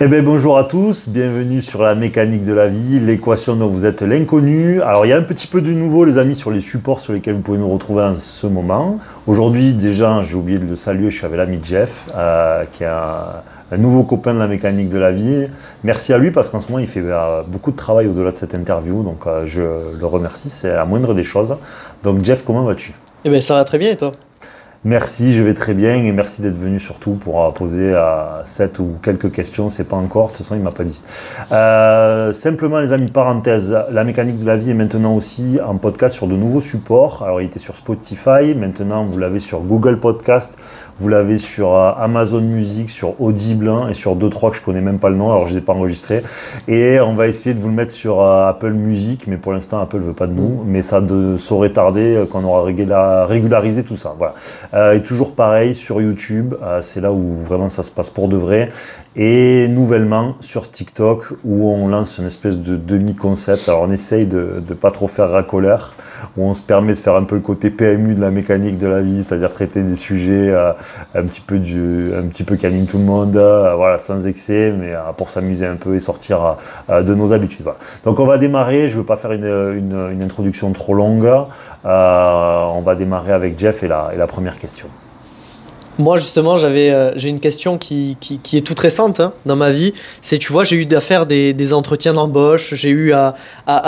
Eh bien, bonjour à tous, bienvenue sur la mécanique de la vie, l'équation dont vous êtes l'inconnu. Alors, il y a un petit peu de nouveau, les amis, sur les supports sur lesquels vous pouvez nous retrouver en ce moment. Aujourd'hui, déjà, j'ai oublié de le saluer, je suis avec l'ami Jeff, qui est un nouveau copain de la mécanique de la vie. Merci à lui parce qu'en ce moment, il fait beaucoup de travail au-delà de cette interview, donc je le remercie, c'est la moindre des choses. Donc, Jeff, comment vas-tu? Eh bien, ça va très bien et toi? Merci, je vais très bien et merci d'être venu surtout pour poser 7 ou quelques questions, c'est pas encore, de toute façon il m'a pas dit. Simplement les amis, parenthèse, la mécanique de la vie est maintenant aussi en podcast sur de nouveaux supports. Alors il était sur Spotify, maintenant vous l'avez sur Google Podcast, vous l'avez sur Amazon Music, sur Audible et sur 2-3 que je connais même pas le nom, alors je les ai pas enregistrés. Et on va essayer de vous le mettre sur Apple Music, mais pour l'instant Apple veut pas de nous, mais ça saurait tarder quand on aura régularisé tout ça. Voilà. Et toujours pareil sur YouTube, c'est là où vraiment ça se passe pour de vrai. Et nouvellement sur TikTok où on lance une espèce de demi-concept. Alors on essaye de ne pas trop faire racoleur, où on se permet de faire un peu le côté PMU de la mécanique de la vie, c'est-à-dire traiter des sujets un petit peu qui animent tout le monde, voilà, sans excès, mais pour s'amuser un peu et sortir de nos habitudes. Voilà. Donc on va démarrer, je ne veux pas faire une introduction trop longue, on va démarrer avec Jeff et la première question. Moi, justement, j'ai une question qui est toute récente hein, dans ma vie. C'est, tu vois, j'ai eu à faire des entretiens d'embauche, j'ai eu à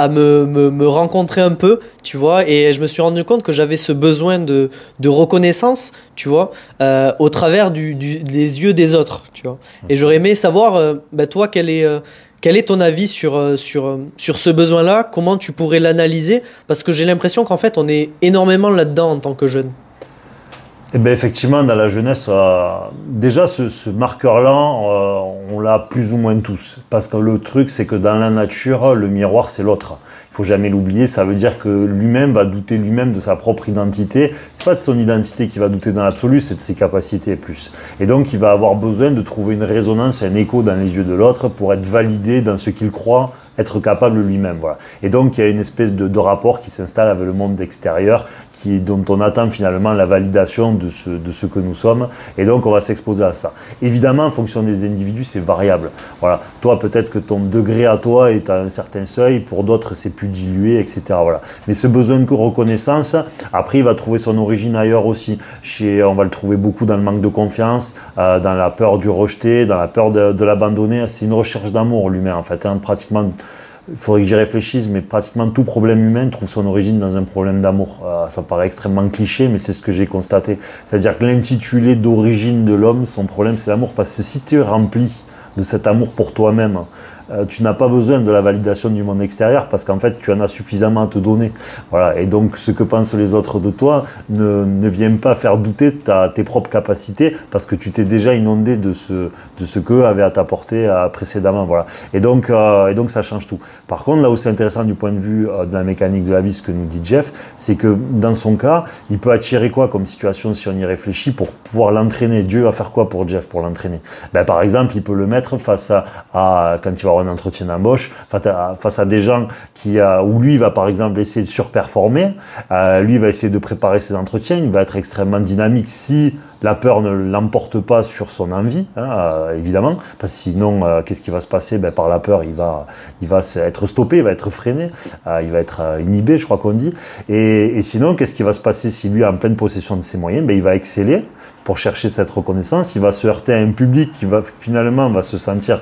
me rencontrer un peu, tu vois, et je me suis rendu compte que j'avais ce besoin de reconnaissance, tu vois, au travers des yeux des autres, tu vois. Et j'aurais aimé savoir, toi, quel est ton avis sur ce besoin-là? Comment tu pourrais l'analyser? Parce que j'ai l'impression qu'en fait, on est énormément là-dedans en tant que jeune. Eh bien, effectivement, dans la jeunesse, déjà ce marqueur-là, on l'a plus ou moins tous. Parce que le truc, c'est que dans la nature, le miroir, c'est l'autre. Il faut jamais l'oublier. Ça veut dire que lui-même va douter lui-même de sa propre identité. C'est pas de son identité qui va douter dans l'absolu, c'est de ses capacités plus. Et donc, il va avoir besoin de trouver une résonance, un écho dans les yeux de l'autre pour être validé dans ce qu'il croit être capable lui-même. Voilà. Et donc, il y a une espèce de rapport qui s'installe avec le monde extérieur, dont on attend finalement la validation de ce que nous sommes. Et donc, on va s'exposer à ça. Évidemment, en fonction des individus, c'est variable. Voilà. Toi, peut-être que ton degré à toi est à un certain seuil, pour d'autres, c'est plus dilué, etc. Voilà. Mais ce besoin de reconnaissance, après, il va trouver son origine ailleurs aussi. On va le trouver beaucoup dans le manque de confiance, dans la peur du rejeté, dans la peur de l'abandonner. C'est une recherche d'amour, l'humain, en fait. Hein, pratiquement... Il faudrait que j'y réfléchisse, mais pratiquement tout problème humain trouve son origine dans un problème d'amour. Ça paraît extrêmement cliché, mais c'est ce que j'ai constaté. C'est-à-dire que l'intitulé d'origine de l'homme, son problème, c'est l'amour. Parce que si tu es rempli de cet amour pour toi-même, tu n'as pas besoin de la validation du monde extérieur parce qu'en fait, tu en as suffisamment à te donner. Voilà. Et donc, ce que pensent les autres de toi ne vient pas faire douter tes propres capacités parce que tu t'es déjà inondé de ce qu'eux avaient à t'apporter précédemment. Voilà. Et donc, ça change tout. Par contre, là où c'est intéressant du point de vue de la mécanique de la vie, ce que nous dit Jeff, c'est que dans son cas, il peut attirer quoi comme situation si on y réfléchit pour pouvoir l'entraîner. Dieu va faire quoi pour Jeff pour l'entraîner? Par exemple, il peut le mettre face à quand il va avoir un entretien d'embauche, face à des gens où lui va par exemple essayer de surperformer, lui va essayer de préparer ses entretiens, il va être extrêmement dynamique si la peur ne l'emporte pas sur son envie, hein, évidemment, parce que sinon, qu'est-ce qui va se passer? Par la peur, il va être stoppé, il va être freiné, il va être inhibé, je crois qu'on dit. Et sinon, qu'est-ce qui va se passer si lui est en pleine possession de ses moyens? Il va exceller pour chercher cette reconnaissance, il va se heurter à un public qui va se sentir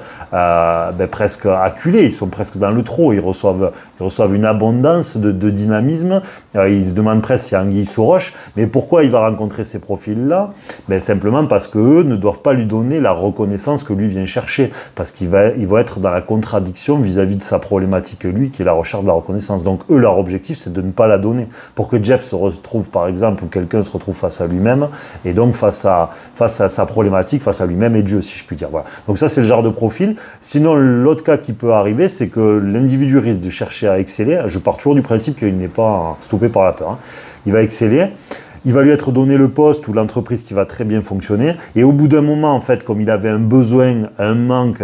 presque acculé, ils sont presque dans le trop, ils reçoivent une abondance de dynamisme, ils se demandent presque s'il y a anguille sous roche, mais pourquoi il va rencontrer ces profils-là? Simplement parce qu'eux ne doivent pas lui donner la reconnaissance que lui vient chercher, parce qu'il va être dans la contradiction vis-à-vis de sa problématique lui, qui est la recherche de la reconnaissance. Donc eux, leur objectif, c'est de ne pas la donner, pour que Jeff se retrouve par exemple, ou quelqu'un se retrouve face à lui-même, et donc face à sa problématique, face à lui-même et Dieu, si je puis dire. Voilà. Donc ça, c'est le genre de profil. Sinon, l'autre cas qui peut arriver, c'est que l'individu risque de chercher à exceller. Je pars toujours du principe qu'il n'est pas stoppé par la peur. Hein. Il va exceller. il va lui être donné le poste ou l'entreprise qui va très bien fonctionner. Et au bout d'un moment, en fait, comme il avait un besoin, un manque,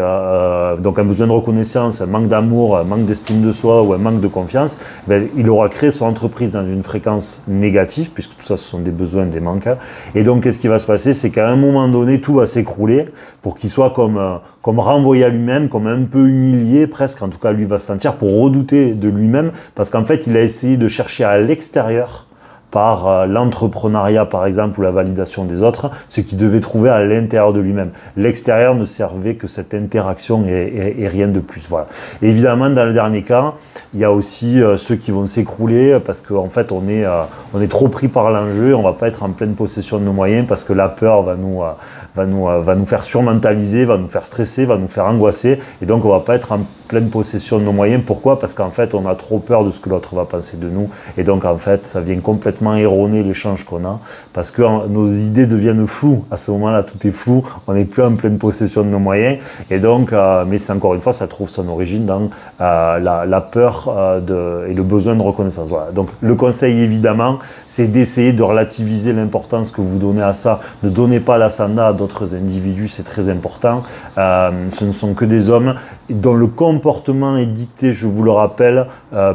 donc un besoin de reconnaissance, un manque d'amour, un manque d'estime de soi ou un manque de confiance, ben, il aura créé son entreprise dans une fréquence négative, puisque tout ça, ce sont des besoins, des manques. Et donc, qu'est-ce qui va se passer? C'est qu'à un moment donné, tout va s'écrouler pour qu'il soit comme renvoyé à lui-même, comme un peu humilié presque, en tout cas, lui va se sentir pour redouter de lui-même, parce qu'en fait, il a essayé de chercher à l'extérieur par l'entrepreneuriat par exemple ou la validation des autres, ce qu'il devait trouver à l'intérieur de lui-même. L'extérieur ne servait que cette interaction et rien de plus. Voilà. Et évidemment, dans le dernier cas, il y a aussi ceux qui vont s'écrouler parce qu'en fait, on est trop pris par l'enjeu, on va pas être en pleine possession de nos moyens parce que la peur va nous faire surmentaliser, va nous faire stresser, va nous faire angoisser et donc on va pas être en pleine possession de nos moyens. Pourquoi? Parce qu'en fait, on a trop peur de ce que l'autre va penser de nous et donc en fait, ça vient complètement erroner l'échange qu'on a parce que nos idées deviennent floues. À ce moment-là, tout est flou, on n'est plus en pleine possession de nos moyens et donc, mais c'est encore une fois, ça trouve son origine dans la peur et le besoin de reconnaissance. Voilà. Donc le conseil évidemment, c'est d'essayer de relativiser l'importance que vous donnez à ça. Ne donnez pas l'ascendant à d'autres individus, c'est très important. Ce ne sont que des hommes dont le comportement est dicté, je vous le rappelle,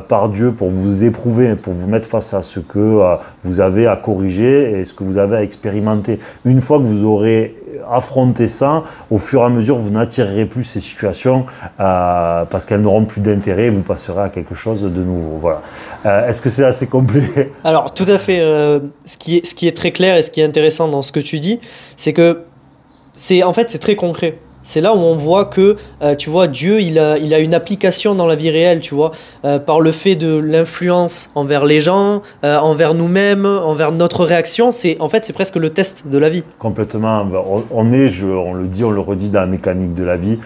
par Dieu pour vous éprouver, pour vous mettre face à ce que vous avez à corriger et ce que vous avez à expérimenter. Une fois que vous aurez affronté ça, au fur et à mesure, vous n'attirerez plus ces situations parce qu'elles n'auront plus d'intérêt et vous passerez à quelque chose de nouveau. Voilà. Est-ce que c'est assez complet? Alors, tout à fait. Ce qui est très clair et ce qui est intéressant dans ce que tu dis, c'est que en fait, c'est très concret. C'est là où on voit que, tu vois, Dieu, il a une application dans la vie réelle, tu vois, par le fait de l'influence envers les gens, envers nous-mêmes, envers notre réaction. En fait, c'est presque le test de la vie. Complètement. On le dit, on le redit dans la mécanique de la vie.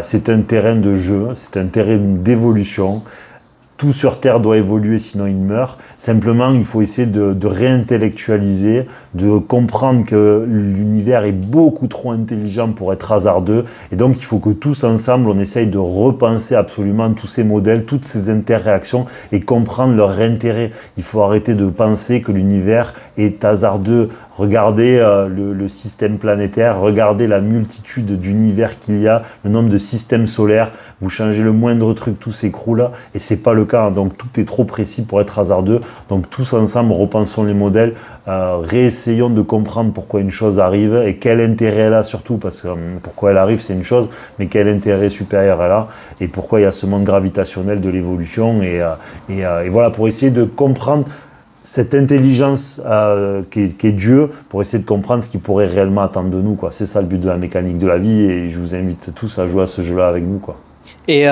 C'est un terrain de jeu, c'est un terrain d'évolution. Tout sur Terre doit évoluer, sinon il meurt. Simplement, il faut essayer de réintellectualiser, de comprendre que l'univers est beaucoup trop intelligent pour être hasardeux. Et donc, il faut que tous ensemble, on essaye de repenser absolument tous ces modèles, toutes ces interréactions et comprendre leur intérêt. Il faut arrêter de penser que l'univers est hasardeux. Regardez le système planétaire, regardez la multitude d'univers qu'il y a, le nombre de systèmes solaires. Vous changez le moindre truc, tout s'écroule et c'est pas le cas. Donc tout est trop précis pour être hasardeux. Donc tous ensemble, repensons les modèles, réessayons de comprendre pourquoi une chose arrive et quel intérêt elle a surtout. Parce que pourquoi elle arrive, c'est une chose, mais quel intérêt supérieur elle a et pourquoi il y a ce monde gravitationnel de l'évolution. Et voilà, pour essayer de comprendre cette intelligence qui est Dieu, pour essayer de comprendre ce qu'il pourrait réellement attendre de nous, quoi. C'est ça le but de la mécanique de la vie et je vous invite tous à jouer à ce jeu-là avec nous, quoi. Et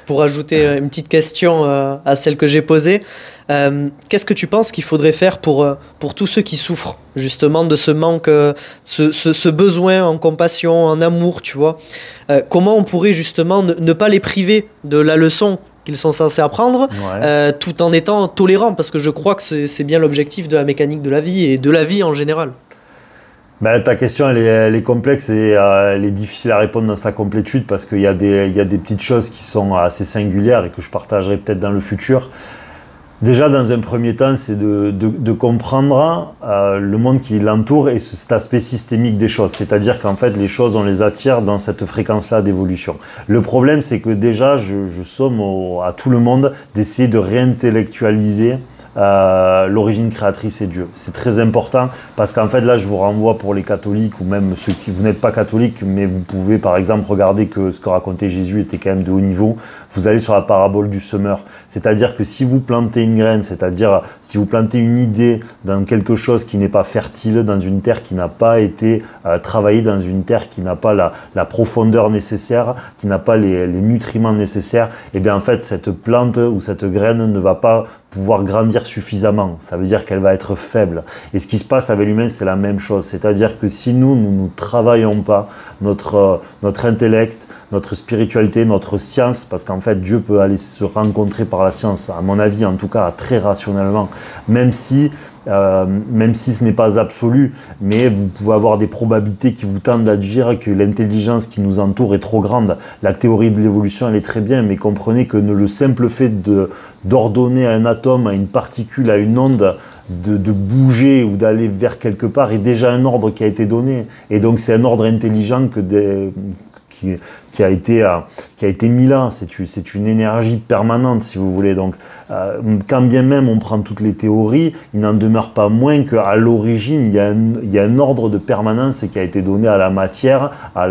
pour ajouter une petite question à celle que j'ai posée, qu'est-ce que tu penses qu'il faudrait faire pour tous ceux qui souffrent justement de ce manque, ce besoin en compassion, en amour, tu vois, comment on pourrait justement ne pas les priver de la leçon qu'ils sont censés apprendre, tout en étant tolérants, parce que je crois que c'est bien l'objectif de la mécanique de la vie et de la vie en général. Ben, ta question, elle est complexe et elle est difficile à répondre dans sa complétude parce qu'il y a des petites choses qui sont assez singulières et que je partagerai peut-être dans le futur. Déjà, dans un premier temps, c'est de comprendre le monde qui l'entoure et cet aspect systémique des choses. C'est-à-dire qu'en fait, les choses, on les attire dans cette fréquence-là d'évolution. Le problème, c'est que déjà, je somme à tout le monde d'essayer de réintellectualiser l'origine créatrice et Dieu. C'est très important parce qu'en fait, là, je vous renvoie pour les catholiques ou même ceux qui, vous n'êtes pas catholiques, mais vous pouvez par exemple regarder que ce que racontait Jésus était quand même de haut niveau. Vous allez sur la parabole du semeur. C'est-à-dire que si vous plantez une graine, c'est-à-dire si vous plantez une idée dans quelque chose qui n'est pas fertile, dans une terre qui n'a pas été travaillée, dans une terre qui n'a pas la profondeur nécessaire, qui n'a pas les nutriments nécessaires, et bien en fait cette plante ou cette graine ne va pas pouvoir grandir suffisamment. Ça veut dire qu'elle va être faible. Et ce qui se passe avec l'humain, c'est la même chose. C'est-à-dire que si nous ne travaillons pas notre intellect, notre spiritualité, notre science, parce qu'en fait, Dieu peut aller se rencontrer par la science, à mon avis, en tout cas, très rationnellement, même si même si ce n'est pas absolu, mais vous pouvez avoir des probabilités qui vous tendent à dire que l'intelligence qui nous entoure est trop grande. La théorie de l'évolution, elle est très bien, mais comprenez que le simple fait d'ordonner à un atome, à une particule, à une onde, de bouger ou d'aller vers quelque part est déjà un ordre qui a été donné. Et donc c'est un ordre intelligent qui a été mis là. C'est une énergie permanente, si vous voulez. Donc, quand bien même on prend toutes les théories, il n'en demeure pas moins qu'à l'origine, il y a un ordre de permanence qui a été donné à la matière, à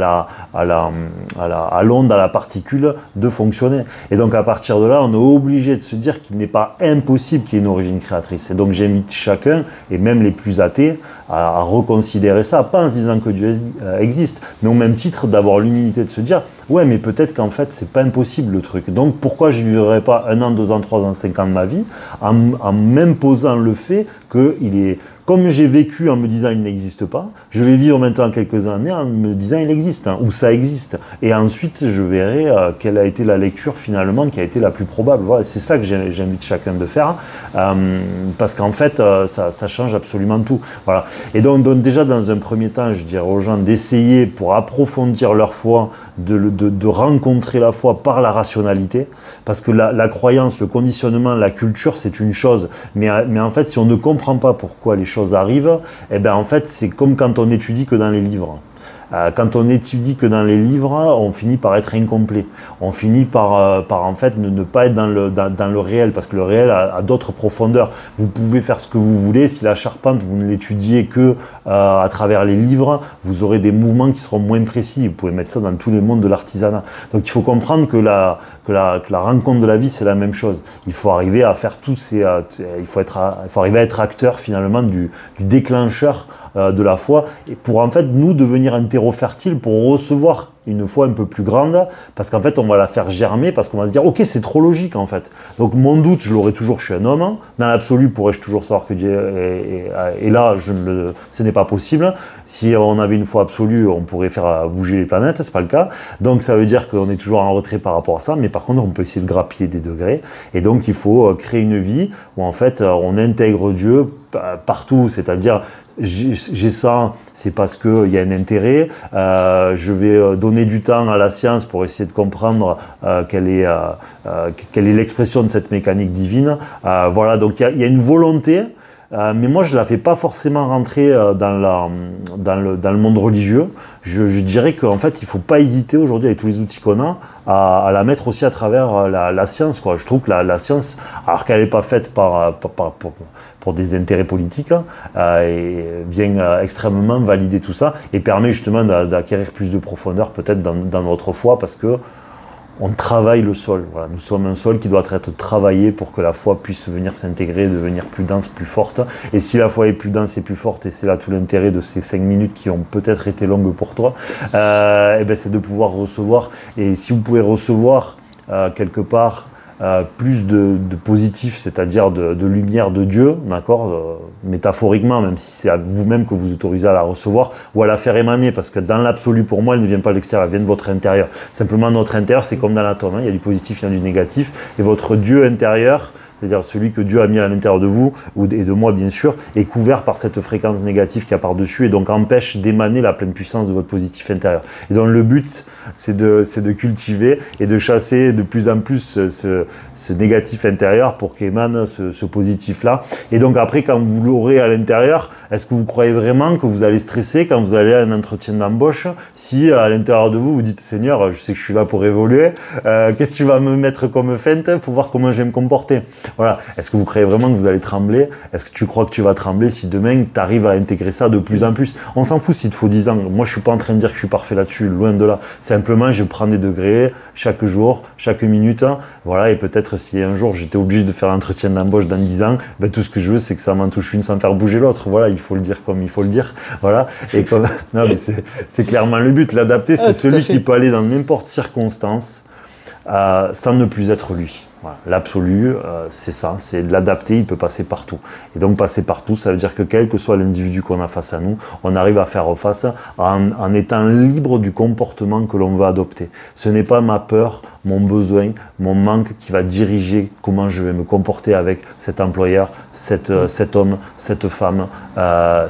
l'onde, à la particule, de fonctionner. Et donc, à partir de là, on est obligé de se dire qu'il n'est pas impossible qu'il y ait une origine créatrice. Et donc, j'invite chacun, et même les plus athées, à reconsidérer ça, pas en se disant que Dieu existe, mais au même titre d'avoir l'humilité de se dire ouais, mais peut-être qu'en fait c'est pas impossible le truc, donc pourquoi je vivrais pas 1 an, 2 ans, 3 ans, 5 ans de ma vie en m'imposant le fait qu'il est, comme j'ai vécu en me disant il n'existe pas, je vais vivre maintenant quelques années en me disant il existe, ou ça existe, et ensuite je verrai quelle a été la lecture finalement qui a été la plus probable. Voilà, c'est ça que j'invite chacun de faire, parce qu'en fait ça change absolument tout. Voilà. Et donc déjà dans un premier temps, je dirais aux gens d'essayer, pour approfondir leur foi, de rencontrer la foi par la rationalité, parce que la croyance, le conditionnement, la culture, c'est une chose, mais en fait si on ne comprend pas pourquoi les choses arrivent, eh ben en fait c'est comme quand on étudie que dans les livres. Quand on étudie que dans les livres, on finit par être incomplet. On finit par en fait ne pas être dans le réel, parce que le réel a d'autres profondeurs. Vous pouvez faire ce que vous voulez, si la charpente vous ne l'étudiez que à travers les livres, vous aurez des mouvements qui seront moins précis. Vous pouvez mettre ça dans tous les mondes de l'artisanat. Donc il faut comprendre que la rencontre de la vie, c'est la même chose. Il faut arriver à faire il faut arriver à être acteur finalement du déclencheur de la foi, et pour en fait nous devenir un terreau fertile pour recevoir une foi un peu plus grande, parce qu'en fait on va la faire germer, parce qu'on va se dire ok, c'est trop logique en fait. Donc mon doute, je l'aurai toujours, je suis un homme, dans l'absolu pourrais-je toujours savoir que Dieu est là, ce n'est pas possible. Si on avait une foi absolue, on pourrait faire bouger les planètes, c'est pas le cas, donc ça veut dire qu'on est toujours en retrait par rapport à ça, mais par contre on peut essayer de grappiller des degrés, et donc il faut créer une vie où en fait on intègre Dieu partout, c'est-à-dire j'ai ça, c'est parce qu'il y a un intérêt, je vais donner du temps à la science pour essayer de comprendre quelle est l'expression de cette mécanique divine. Voilà, donc il y a une volonté, mais moi je ne la fais pas forcément rentrer dans le monde religieux. Je dirais qu'en fait il ne faut pas hésiter aujourd'hui avec tous les outils qu'on a à la mettre aussi à travers la science, quoi. Je trouve que la science, alors qu'elle n'est pas faite pour des intérêts politiques, et vient extrêmement valider tout ça et permet justement d'acquérir plus de profondeur peut-être dans notre foi, parce que on travaille le sol. Voilà. Nous sommes un sol qui doit être travaillé pour que la foi puisse venir s'intégrer, devenir plus dense, plus forte. Et si la foi est plus dense et plus forte, et c'est là tout l'intérêt de ces 5 minutes qui ont peut-être été longues pour toi, et ben c'est de pouvoir recevoir. Et si vous pouvez recevoir quelque part plus de positif, c'est-à-dire de lumière de Dieu, d'accord, métaphoriquement, même si c'est à vous-même que vous autorisez à la recevoir ou à la faire émaner, parce que dans l'absolu, pour moi, elle ne vient pas de l'extérieur, elle vient de votre intérieur. Simplement, notre intérieur, c'est comme dans l'atome, hein, il y a du positif, il y a du négatif, et votre Dieu intérieur, c'est-à-dire celui que Dieu a mis à l'intérieur de vous, et de moi bien sûr, est couvert par cette fréquence négative qu'il y a par-dessus, et donc empêche d'émaner la pleine puissance de votre positif intérieur. Et donc le but, c'est de cultiver et de chasser de plus en plus ce négatif intérieur pour qu'émane ce positif-là. Et donc après, quand vous l'aurez à l'intérieur, est-ce que vous croyez vraiment que vous allez stresser quand vous allez à un entretien d'embauche, si à l'intérieur de vous, vous dites « Seigneur, je sais que je suis là pour évoluer, qu'est-ce que tu vas me mettre comme feinte pour voir comment je vais me comporter ?» Voilà. Est-ce que vous croyez vraiment que vous allez trembler? Est-ce que tu crois que tu vas trembler si demain tu arrives à intégrer ça de plus en plus? On s'en fout s'il te faut 10 ans. Moi, je suis pas en train de dire que je suis parfait là-dessus, loin de là. Simplement, je prends des degrés chaque jour, chaque minute. Voilà. Et peut-être si un jour j'étais obligé de faire un entretien d'embauche dans 10 ans, ben, tout ce que je veux, c'est que ça m'en touche une sans faire bouger l'autre. Voilà. Il faut le dire comme il faut le dire. Voilà. Et comme, non, mais c'est clairement le but. L'adapter, c'est celui qui peut aller dans n'importe circonstance, sans ne plus être lui. Voilà. L'absolu, c'est ça, c'est de l'adapter, il peut passer partout. Et donc passer partout, ça veut dire que quel que soit l'individu qu'on a face à nous, on arrive à faire face en étant libre du comportement que l'on va adopter. Ce n'est pas ma peur, mon besoin, mon manque qui va diriger comment je vais me comporter avec cet employeur, cet homme, cette femme,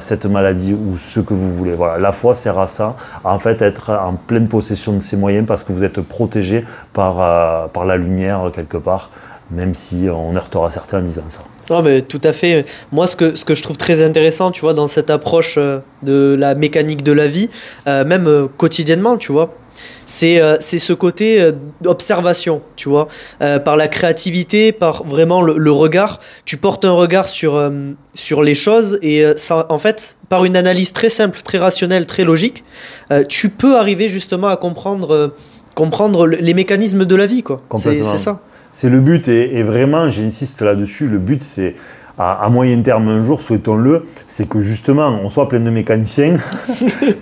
cette maladie ou ce que vous voulez. Voilà. La foi sert à ça, à en fait être en pleine possession de ses moyens parce que vous êtes protégé par la lumière quelque part, même si on heurtera certains en disant ça. Non, mais tout à fait. Moi, ce que je trouve très intéressant, tu vois, dans cette approche de la mécanique de la vie, même quotidiennement, tu vois, c'est ce côté d'observation, tu vois, par la créativité, par vraiment le regard. Tu portes un regard sur les choses et ça, en fait, par une analyse très simple, très rationnelle, très logique, tu peux arriver justement à comprendre les mécanismes de la vie, quoi. C'est ça. C'est le but et vraiment, j'insiste là-dessus, le but c'est à moyen terme un jour, souhaitons-le, c'est que justement on soit plein de mécaniciens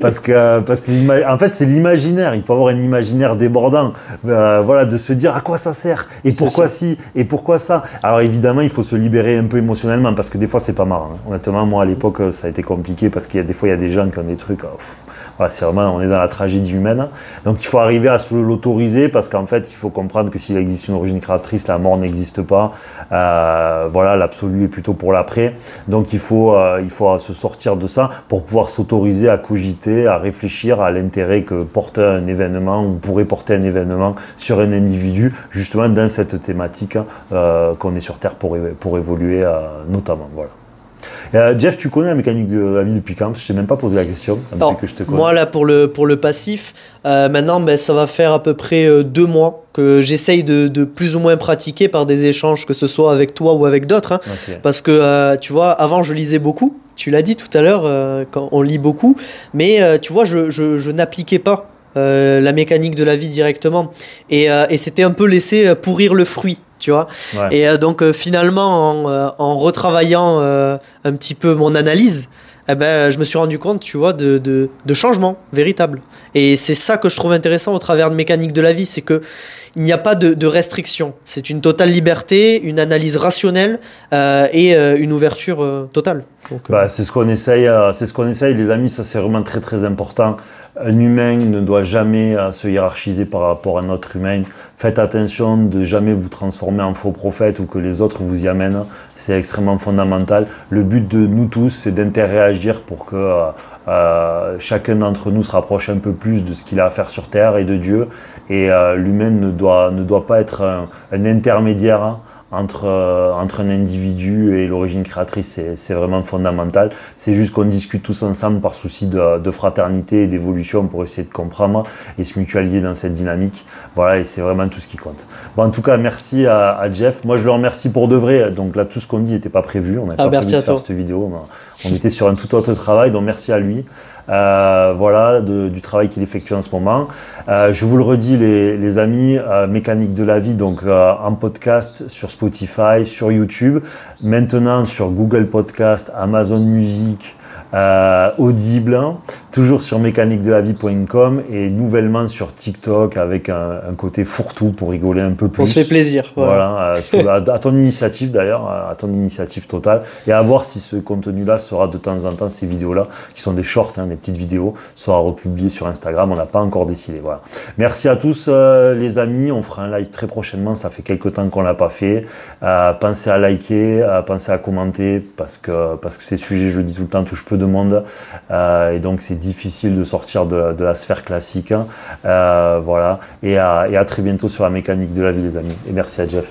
parce que en fait c'est l'imaginaire, il faut avoir un imaginaire débordant, voilà, de se dire à quoi ça sert et pourquoi si et pourquoi ça. Alors évidemment il faut se libérer un peu émotionnellement parce que des fois c'est pas marrant, hein. Honnêtement moi à l'époque ça a été compliqué parce qu'il y a des fois il y a des gens qui ont des trucs, voilà, c'est vraiment, on est dans la tragédie humaine. Donc il faut arriver à se l'autoriser parce qu'en fait, il faut comprendre que s'il existe une origine créatrice, la mort n'existe pas. Voilà, l'absolu est plutôt pour l'après. Donc il faut se sortir de ça pour pouvoir s'autoriser à cogiter, à réfléchir à l'intérêt que porte un événement ou pourrait porter un événement sur un individu, justement dans cette thématique qu'on est sur Terre pour évoluer notamment. Voilà. Jeff, tu connais la mécanique de la vie depuis quand? Je ne t'ai même pas posé la question. Alors, que je te connais. Moi, là, pour le passif, maintenant, ça va faire à peu près 2 mois que j'essaye de plus ou moins pratiquer par des échanges, que ce soit avec toi ou avec d'autres. Hein, okay. Parce que, tu vois, avant, je lisais beaucoup. Tu l'as dit tout à l'heure, quand on lit beaucoup. Mais, tu vois, je n'appliquais pas la mécanique de la vie directement. Et c'était un peu laisser pourrir le fruit. Tu vois, ouais. Et donc finalement en retravaillant un petit peu mon analyse, je me suis rendu compte, tu vois, de changements véritables. Et c'est ça que je trouve intéressant au travers de mécanique de la vie, c'est que il n'y a pas de restriction. C'est une totale liberté, une analyse rationnelle et une ouverture totale. Donc, c'est ce qu'on essaye, les amis. Ça c'est vraiment très très important. Un humain ne doit jamais se hiérarchiser par rapport à un autre humain. Faites attention de jamais vous transformer en faux prophète ou que les autres vous y amènent. C'est extrêmement fondamental. Le but de nous tous, c'est d'interagir pour que chacun d'entre nous se rapproche un peu plus de ce qu'il a à faire sur Terre et de Dieu. Et l'humain ne doit pas être un intermédiaire entre un individu et l'origine créatrice, c'est vraiment fondamental. C'est juste qu'on discute tous ensemble par souci de fraternité et d'évolution pour essayer de comprendre et se mutualiser dans cette dynamique. Voilà, et c'est vraiment tout ce qui compte. Bon, en tout cas, merci à Jeff. Moi, je le remercie pour de vrai. Donc là, tout ce qu'on dit n'était pas prévu. On n'avait pas prévu de faire cette vidéo. On était sur un tout autre travail, donc merci à lui. Voilà, du travail qu'il effectue en ce moment. Je vous le redis les amis, Mécanique de la vie, donc en podcast sur Spotify, sur YouTube, maintenant sur Google Podcast, Amazon Music, Audible, toujours sur mécaniquedelavie.com et nouvellement sur TikTok avec un côté fourre-tout pour rigoler un peu plus. On se fait plaisir. Voilà, à ton initiative d'ailleurs, à ton initiative totale, et à voir si ce contenu-là sera de temps en temps, ces vidéos-là, qui sont des shorts, hein, des petites vidéos, sera republié sur Instagram. On n'a pas encore décidé. Voilà. Merci à tous les amis. On fera un live très prochainement. Ça fait quelques temps qu'on l'a pas fait. Pensez à liker, pensez à commenter parce que ces sujets, je le dis tout le temps, touchent peu de monde et donc c'est difficile de sortir de la sphère classique. Voilà. Et à très bientôt sur la mécanique de la vie, les amis. Et merci à Jeff.